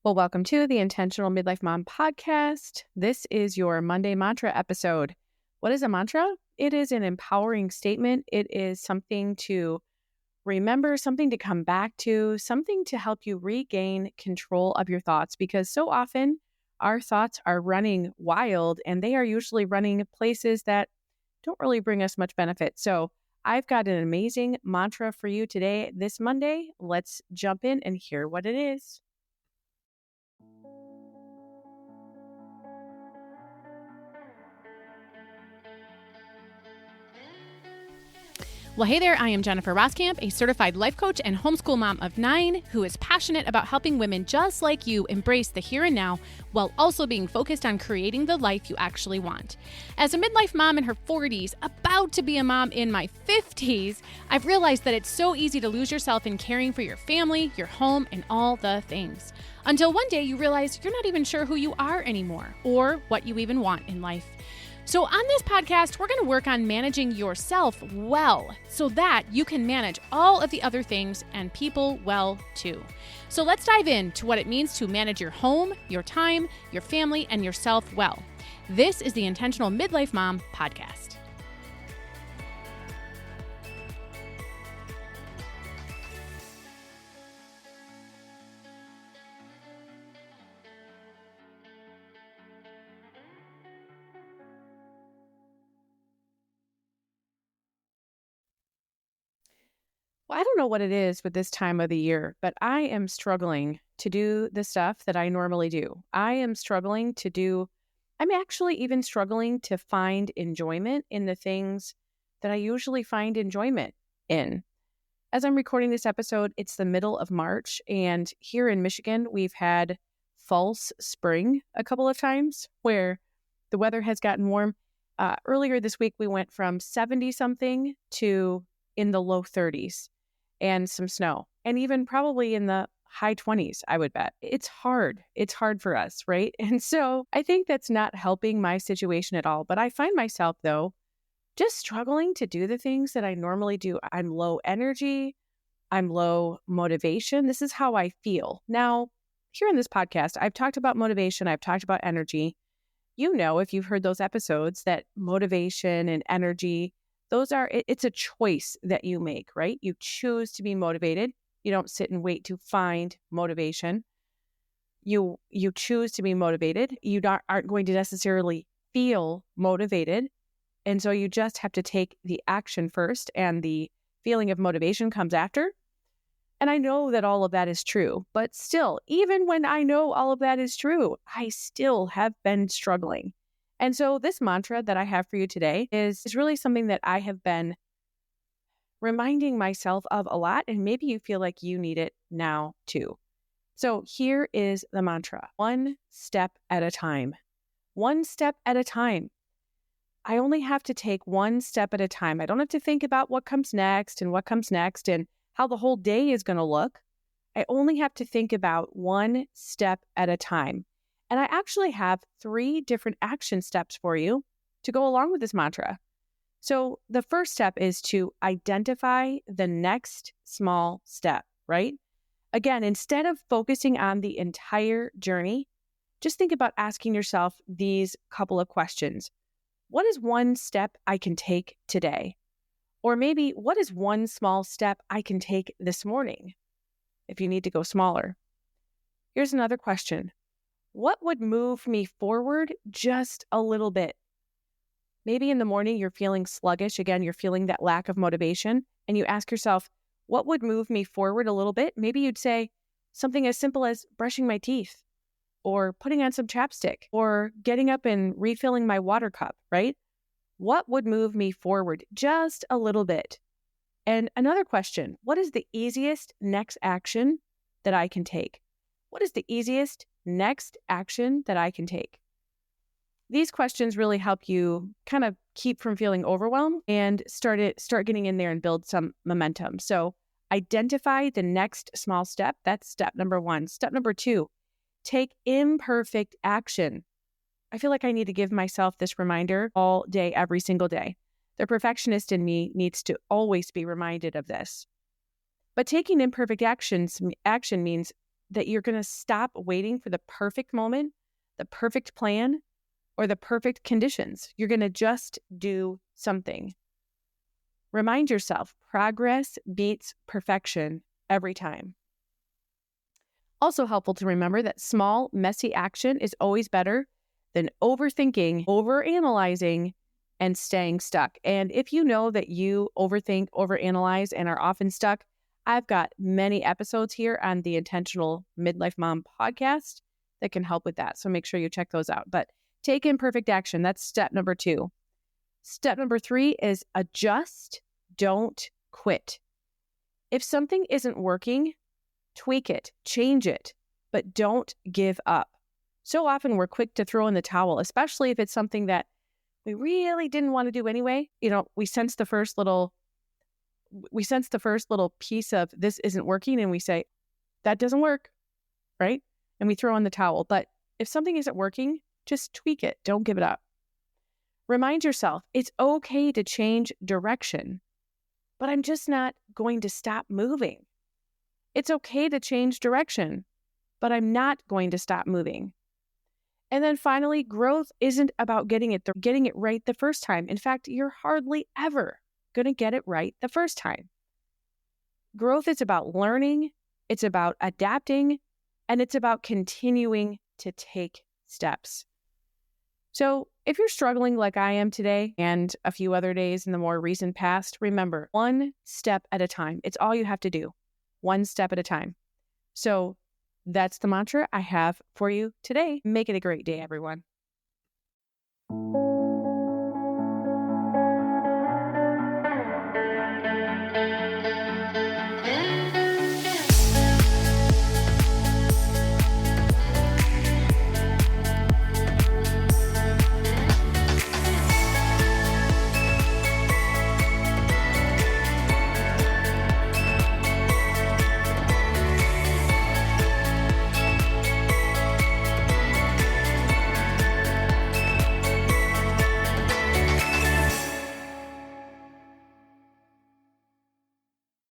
Well, welcome to the Intentional Midlife Mom podcast. This is your Monday mantra episode. What is a mantra? It is an empowering statement. It is something to remember, something to come back to, something to help you regain control of your thoughts, because so often our thoughts are running wild and they are usually running places that don't really bring us much benefit. So I've got an amazing mantra for you today, this Monday. Let's jump in and hear what it is. Well, hey there, I am Jennifer Roskamp, a certified life coach and homeschool mom of 9 who is passionate about helping women just like you embrace the here and now while also being focused on creating the life you actually want. As a midlife mom in her 40s, about to be a mom in my 50s, I've realized that it's so easy to lose yourself in caring for your family, your home, and all the things. Until one day you realize you're not even sure who you are anymore or what you even want in life. So on this podcast, we're going to work on managing yourself well so that you can manage all of the other things and people well too. So let's dive into what it means to manage your home, your time, your family, and yourself well. This is the Intentional Midlife Mom podcast. Well, I don't know what it is with this time of the year, but I am struggling to do the stuff that I normally do. I'm actually even struggling to find enjoyment in the things that I usually find enjoyment in. As I'm recording this episode, it's the middle of March, and here in Michigan, we've had false spring a couple of times where the weather has gotten warm. Earlier this week, we went from 70-something to in the low 30s. And some snow, and even probably in the high 20s, I would bet. It's hard. It's hard for us, right? And so I think that's not helping my situation at all. But I find myself, though, just struggling to do the things that I normally do. I'm low energy. I'm low motivation. This is how I feel. Now, here in this podcast, I've talked about motivation. I've talked about energy. You know, if you've heard those episodes, that motivation and energy, it's a choice that you make, right? You choose to be motivated. You don't sit and wait to find motivation. You choose to be motivated. You aren't going to necessarily feel motivated. And so you just have to take the action first, and the feeling of motivation comes after. And I know that all of that is true, but still, even when I know all of that is true, I still have been struggling. And so this mantra that I have for you today is really something that I have been reminding myself of a lot, and maybe you feel like you need it now too. So here is the mantra: one step at a time. One step at a time. I only have to take one step at a time. I don't have to think about what comes next and how the whole day is going to look. I only have to think about one step at a time. And I actually have 3 different action steps for you to go along with this mantra. So the first step is to identify the next small step, right? Again, instead of focusing on the entire journey, just think about asking yourself these couple of questions. What is one step I can take today? Or maybe, what is one small step I can take this morning if you need to go smaller? Here's another question. What would move me forward just a little bit? Maybe in the morning you're feeling sluggish. Again, you're feeling that lack of motivation. And you ask yourself, what would move me forward a little bit? Maybe you'd say something as simple as brushing my teeth, or putting on some chapstick, or getting up and refilling my water cup, right? What would move me forward just a little bit? And another question, what is the easiest next action that I can take? What is the easiest next action that I can take? These questions really help you kind of keep from feeling overwhelmed and start getting in there and build some momentum. So identify the next small step. That's step number 1. Step number 2, take imperfect action. I feel like I need to give myself this reminder all day, every single day. The perfectionist in me needs to always be reminded of this. But taking imperfect action means that you're going to stop waiting for the perfect moment, the perfect plan, or the perfect conditions. You're going to just do something. Remind yourself, progress beats perfection every time. Also helpful to remember that small, messy action is always better than overthinking, overanalyzing, and staying stuck. And if you know that you overthink, overanalyze, and are often stuck, I've got many episodes here on the Intentional Midlife Mom podcast that can help with that. So make sure you check those out. But take imperfect action. That's step number 2. Step number 3 is adjust, don't quit. If something isn't working, tweak it, change it, but don't give up. So often we're quick to throw in the towel, especially if it's something that we really didn't want to do anyway. We sense the first little piece of this isn't working and we say, that doesn't work, right? And we throw in the towel. But if something isn't working, just tweak it. Don't give it up. Remind yourself, it's okay to change direction, but I'm just not going to stop moving. It's okay to change direction, but I'm not going to stop moving. And then finally, growth isn't about getting it right the first time. In fact, you're hardly ever going to get it right the first time. Growth is about learning, it's about adapting, and it's about continuing to take steps. So if you're struggling like I am today and a few other days in the more recent past, remember, one step at a time. It's all you have to do. One step at a time. So that's the mantra I have for you today. Make it a great day, everyone.